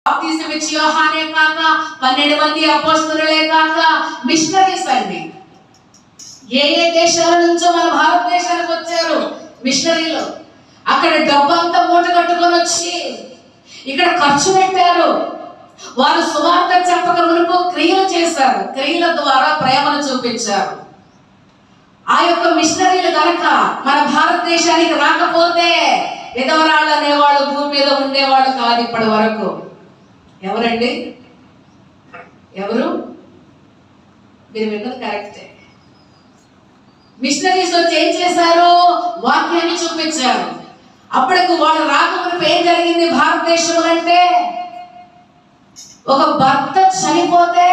బాప్తిసం ఇచ్చి యోహానే కాక 12 మంది అపోస్తలులే కాక మిషనరీస్ అండి. ఏ దేశాల నుంచో మన భారతదేశానికి వచ్చారు మిషనరీలు. అక్కడ డబ్బంతా మూట కట్టుకొని వచ్చి ఇక్కడ ఖర్చు పెట్టారు. వారు సువార్త చెప్పక మునుపు క్రియలు చేశారు. క్రియల ద్వారా ప్రేమను చూపించారు. ఆ యొక్క మిషనరీలు కనుక మన భారతదేశానికి రాకపోతే విధవరాళ్ళు అనేవాళ్ళు భూమి మీద ఉండేవాళ్ళు కాదు ఇప్పటి వరకు. ఎవరండి? ఎవరు? మీరు విన్నది కరెక్టే. మిషనరీస్ వచ్చి ఏం చేశారు? వాక్యాన్ని చూపించారు. అప్పటికి వాళ్ళు రాకమునుపు ఏం జరిగింది భారతదేశంలో అంటే, ఒక భర్త చనిపోతే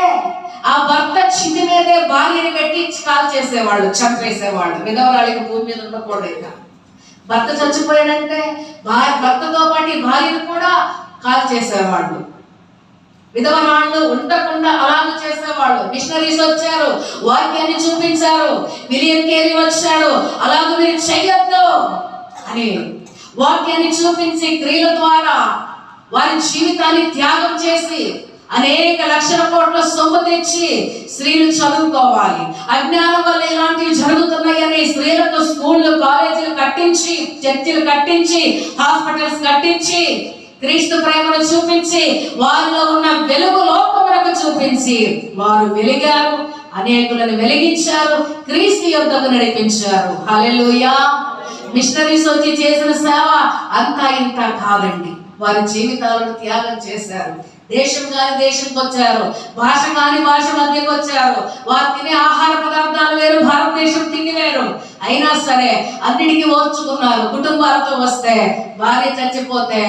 ఆ భర్త చితి మీదే భార్యని పెట్టి కాల్ చేసేవాళ్ళు, చంపేసేవాళ్ళు. విధవరాళ్ళకి భూమి మీద ఉండకూడదు. భర్త చచ్చిపోయాడంటే భర్తతో పాటు భార్యను కూడా కాల్ చేసేవాళ్ళు. విధవరాళ్ళు ఉండకుండా అలాగ చేసేవాళ్ళు. మిషనరీస్ వచ్చారు, వాక్యాన్ని చూపించారు. విలియం కేరీ వచ్చాడు, అలాగ మీరు చెయ్యొద్దు అని వాక్యాన్ని చూపించి క్రియల ద్వారా వారి జీవితాన్ని త్యాగం చేసి అనేక లక్షల కోట్ల సొమ్ము తెచ్చి స్త్రీలు చదువుకోవాలి. అజ్ఞానం వల్ల ఇలాంటివి జరుగుతున్నాయని స్త్రీలకు స్కూళ్ళు, కాలేజీలు కట్టించి, చర్చిలు కట్టించి, హాస్పిటల్స్ కట్టించి క్రీస్తు ప్రేమను చూపించి వారిలో ఉన్న వెలుగు లోకములకు చూపించి వారు వెలిగారు. అనేకులను వెలిగించారు, క్రీస్తు యొద్దకు నడిపించారు. హల్లెలూయా. మిషనరీస్ వచ్చి చేసిన సేవ అంతా ఇంత కాదండి. వారి జీవితాలను త్యాగం చేశారు. దేశం కాని దేశంకి వచ్చారు, భాష కాని భాష మధ్యకి వచ్చారు. వారు తినే ఆహార పదార్థాలు వేరు, భారతదేశం తిండి వేరు. అయినా సరే అన్నిటికీ ఓర్చుకున్నారు. కుటుంబాలతో వస్తే భార్య చచ్చిపోతే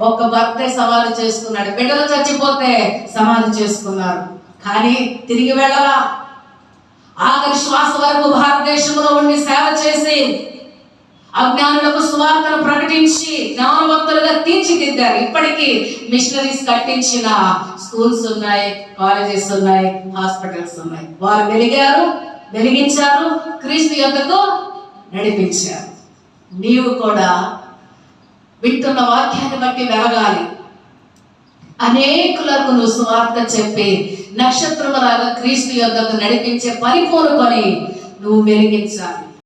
ఒక్క భర్తే సమాధి చేసుకున్నాడు, బిడ్డలు చచ్చిపోతే సమాధి చేసుకున్నారు. కానీ తిరిగి వెళ్ళలా. ఆఖరి శ్వాస వరకు భారతదేశంలో ఉండి సేవ చేసి అజ్ఞానులకు సువార్తను ప్రకటించి జ్ఞానవంతులుగా తీర్చిదిద్దారు. ఇప్పటికీ మిషనరీస్ కట్టించిన స్కూల్స్ ఉన్నాయి, కాలేజెస్ ఉన్నాయి, హాస్పిటల్స్ ఉన్నాయి. వారు వెలిగారు, వెలిగించారు, క్రీస్తు యొద్దకు నడిపించారు. నీవు కూడా వింటున్న వాక్యాన్ని బట్టి వెలగాలి. అనేకులకు నువ్వు సువార్త చెప్పి నక్షత్రములాగా క్రీస్తు యొద్దకు నడిపించే పని కోరుకొని నువ్వు వెలిగించాలి.